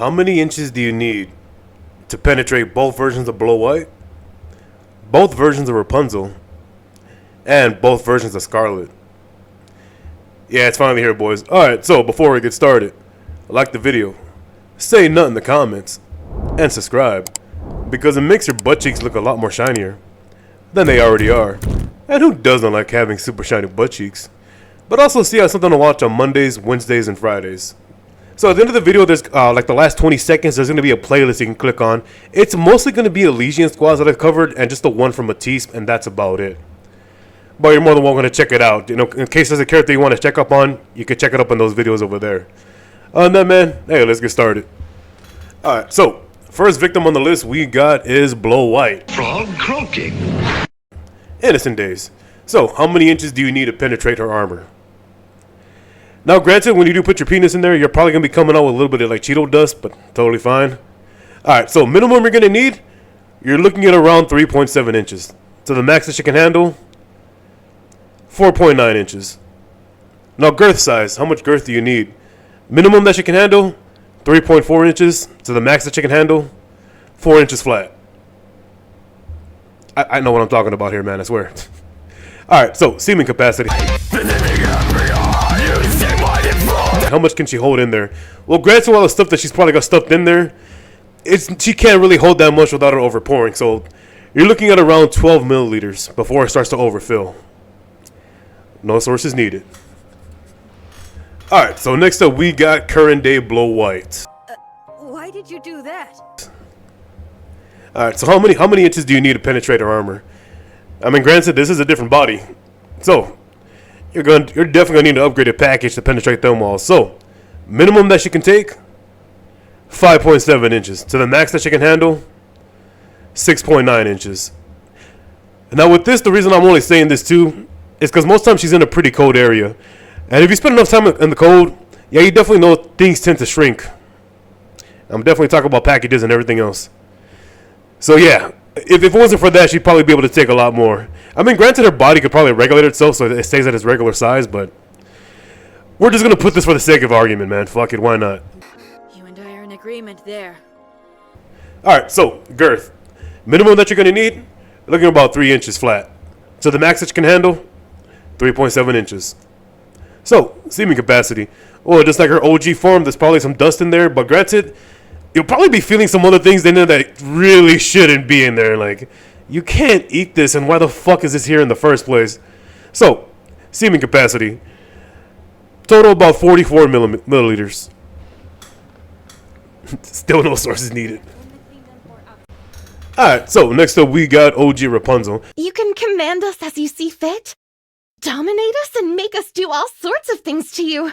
How many inches do you need to penetrate both versions of Blow White, both versions of Rapunzel, and both versions of Scarlet? Yeah, it's finally here, boys. Alright, so before we get started, like the video, say nothing in the comments, and subscribe, because it makes your butt cheeks look a lot more shinier than they already are. And who doesn't like having super shiny butt cheeks? But also see how something to watch on Mondays, Wednesdays, and Fridays. So at the end of the video, there's like the last 20 seconds, there's going to be a playlist you can click on. It's mostly going to be Elysian squads that I've covered, and just the one from Matisse, and that's about it. But you're more than welcome to check it out. You know, in case there's a character you want to check up on, you can check it up in those videos over there. Other than that, man, hey, let's get started. Alright, so, first victim on the list we got is Blow White. Frog croaking. Innocent Days. So, how many inches do you need to penetrate her armor? Now, granted, when you do put your penis in there, you're probably going to be coming out with a little bit of like Cheeto dust, but totally fine. Alright, so minimum you're going to need, you're looking at around 3.7 inches. To the max that she can handle, 4.9 inches. Now, girth size, how much girth do you need? Minimum that she can handle, 3.4 inches. To the max that she can handle, 4 inches flat. I know what I'm talking about here, man, I swear. Alright, so, semen capacity. How much can she hold in there? Well, granted, all the stuff that she's probably got stuffed in there, she can't really hold that much without it overpouring. So, you're looking at around 12 milliliters before it starts to overfill. No sources needed. Alright, so next up we got current day Blow White. Why did you do that? Alright, so how many inches do you need to penetrate her armor? I mean, granted, this is a different body. So, you're definitely gonna need an upgraded package to penetrate them walls. So, minimum that she can take, 5.7 inches. To the max that she can handle, 6.9 inches. Now with this, the reason I'm only saying this too is because most times she's in a pretty cold area. And if you spend enough time in the cold, yeah, you definitely know things tend to shrink. I'm definitely talking about packages and everything else. So yeah, if it wasn't for that, she'd probably be able to take a lot more. I mean, granted, her body could probably regulate itself so it stays at its regular size, but we're just going to put this for the sake of argument, man. Fuck it, why not? You and I are in agreement there. Alright, so, girth. Minimum that you're going to need, looking about 3 inches flat. So the max that you can handle, 3.7 inches. So, semen capacity. Well, just like her OG form, there's probably some dust in there, but granted, you'll probably be feeling some other things in there that really shouldn't be in there. Like, you can't eat this, and why the fuck is this here in the first place? So, semen capacity. Total about 44 milliliters. Still no sources needed. Alright, so next up we got OG Rapunzel. You can command us as you see fit, dominate us, and make us do all sorts of things to you.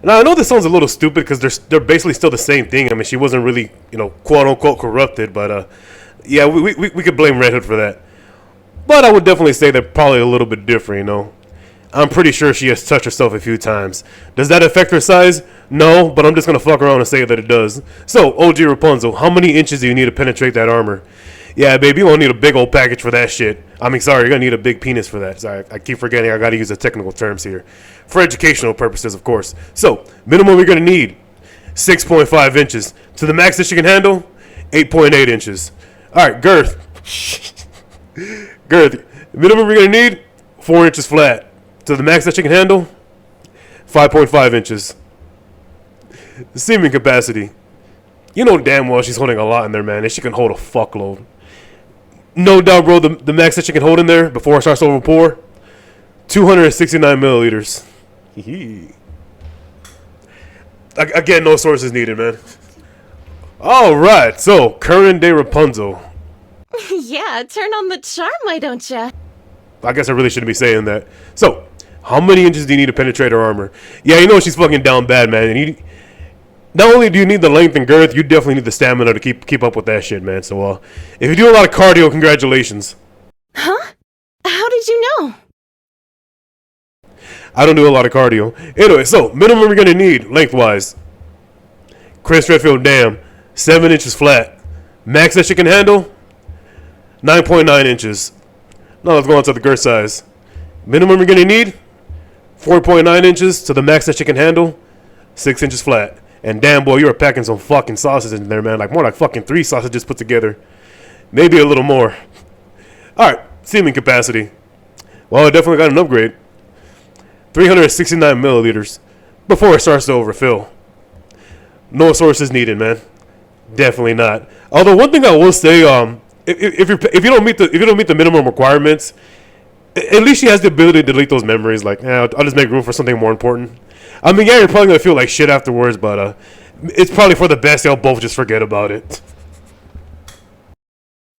Now, I know this sounds a little stupid because they're basically still the same thing. I mean, she wasn't really, you know, quote-unquote corrupted, but, yeah, we could blame Red Hood for that. But I would definitely say they're probably a little bit different, you know. I'm pretty sure she has touched herself a few times. Does that affect her size? No, but I'm just going to fuck around and say that it does. So, OG Rapunzel, how many inches do you need to penetrate that armor? Yeah, baby, you won't need a big old package for that shit. I mean, sorry, you're going to need a big penis for that. Sorry, I keep forgetting I got to use the technical terms here. For educational purposes, of course. So, minimum you're going to need, 6.5 inches. To the max that you can handle, 8.8 inches. Alright, girth. Girth. Minimum you're going to need, 4 inches flat. To the max that you can handle, 5.5 inches. The semen capacity. You know damn well she's holding a lot in there, man, and she can hold a fuckload. No doubt, bro, the max that she can hold in there before it starts to overpour, 269 milliliters. Again, no sources needed, man. Alright, so, current day Rapunzel. Yeah, turn on the charm, why don't ya? I guess I really shouldn't be saying that. So, how many inches do you need to penetrate her armor? Yeah, you know she's fucking down bad, man. And not only do you need the length and girth, you definitely need the stamina to keep up with that shit, man. So, if you do a lot of cardio, congratulations. Huh? How did you know? I don't do a lot of cardio. Anyway, so, minimum you're going to need, lengthwise. Chris Redfield, damn. 7 inches flat. Max that you can handle, 9.9 inches. Now let's go on to the girth size. Minimum you're going to need, 4.9 inches. To the max that you can handle, 6 inches flat. And damn, boy, you were packing some fucking sausages in there, man. Like, more like fucking 3 sausages put together. Maybe a little more. Alright, semen capacity. Well, it definitely got an upgrade. 369 milliliters before it starts to overfill. No sources needed, man. Definitely not. Although one thing I will say, if you don't meet the minimum requirements, at least she has the ability to delete those memories. Like, I'll just make room for something more important. I mean, yeah, you're probably gonna feel like shit afterwards, but it's probably for the best. Y'all both just forget about it.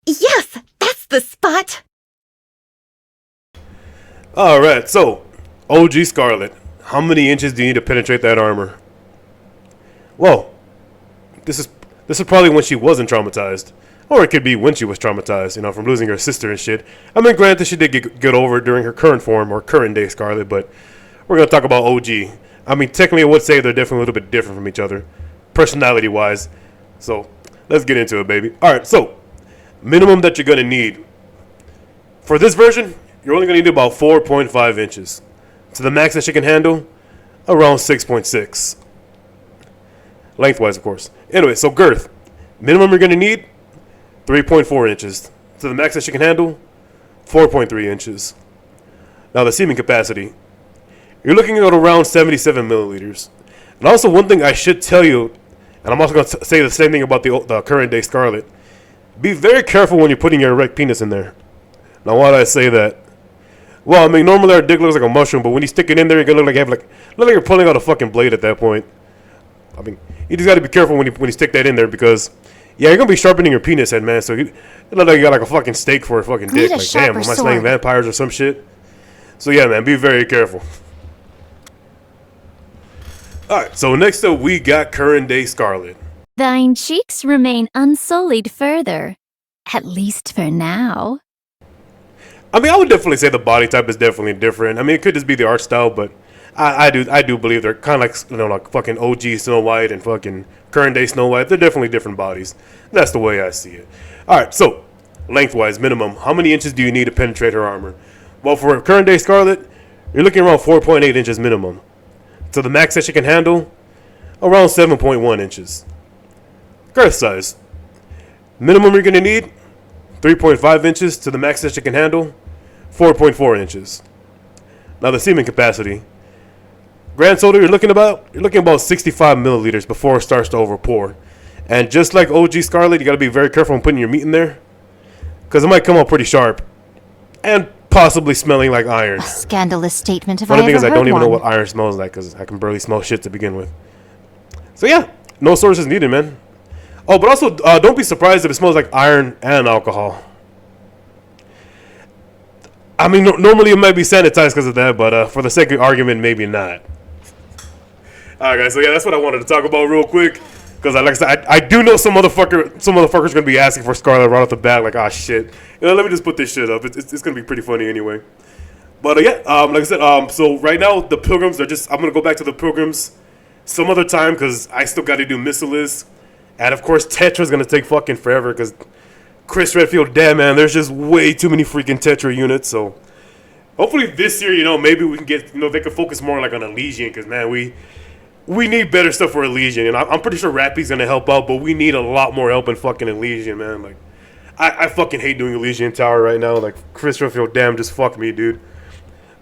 Yes, that's the spot. All right, so OG Scarlet, how many inches do you need to penetrate that armor? Well, this is probably when she wasn't traumatized. Or it could be when she was traumatized, you know, from losing her sister and shit. I mean, granted, she did get over it during her current form, or current day Scarlet, but we're going to talk about OG. I mean, technically, I would say they're definitely a little bit different from each other, personality-wise. So, let's get into it, baby. Alright, so, minimum that you're going to need. For this version, you're only going to need about 4.5 inches. To the max that she can handle, around 6.6. Lengthwise, of course. Anyway, so girth. Minimum you're going to need, 3.4 inches. To the max that she can handle, 4.3 inches. Now the semen capacity. You're looking at around 77 milliliters. And also one thing I should tell you, and I'm also going to say the same thing about the current day Scarlet. Be very careful when you're putting your erect penis in there. Now why do I say that? Well, I mean, normally our dick looks like a mushroom, but when you stick it in there, you're going to look like you're pulling out a fucking blade at that point. I mean, you just got to be careful when you stick that in there because, yeah, you're going to be sharpening your penis head, man. So you look like you got like a fucking steak for a fucking dick. Like, damn, am I slaying vampires or some shit? So yeah, man, be very careful. Alright, so next up we got current day Scarlet. Thine cheeks remain unsullied further, at least for now. I mean, I would definitely say the body type is definitely different. I mean, it could just be the art style, but I do believe they're kind of like, you know, like fucking OG Snow White and fucking current day Snow White. They're definitely different bodies. That's the way I see it. Alright, so lengthwise, minimum, how many inches do you need to penetrate her armor? Well, for current day Scarlet, you're looking around 4.8 inches minimum. To the max that she can handle, around 7.1 inches. Girth size. Minimum you're going to need, 3.5 inches. To the max that she can handle, 4.4 inches. Now the semen capacity. Grand total you're looking about 65 milliliters before it starts to overpour. And just like OG Scarlet, you got to be very careful when putting your meat in there, because it might come out pretty sharp. And possibly smelling like iron. A scandalous statement if Funny I thing ever is I don't even know one. what iron smells like because I can barely smell shit to begin with. So yeah, no sources needed, man. Oh, but also don't be surprised if it smells like iron and alcohol. I mean, normally it might be sanitized because of that, but for the sake of argument, maybe not. Alright guys, so yeah, that's what I wanted to talk about real quick. Because like I said, I do know some motherfucker's gonna be asking for Scarlet right off the bat, like, ah, shit. You know, let me just put this shit up. It's gonna be pretty funny anyway. But yeah, like I said, so right now the pilgrims are just. I'm gonna go back to the pilgrims some other time because I still got to do Missilis, and of course Tetra's gonna take fucking forever because Chris Redfield, damn man, there's just way too many freaking Tetra units. So hopefully this year, you know, maybe we can get, you know, they can focus more like on Elysian because man, we need better stuff for Elysian, and I'm pretty sure Rappy's gonna help out, but we need a lot more help in fucking Elysian, man. Like, I fucking hate doing Elysian Tower right now. Like, Chris Redfield, damn, just fuck me, dude.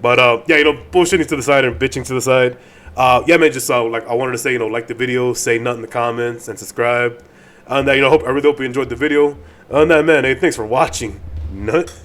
But yeah, you know, bullshitting to the side and bitching to the side. Yeah, man, just like I wanted to say, you know, like the video, say nothing in the comments, and subscribe. And that, you know, I really hope you enjoyed the video. And that, man, hey, thanks for watching. Nut.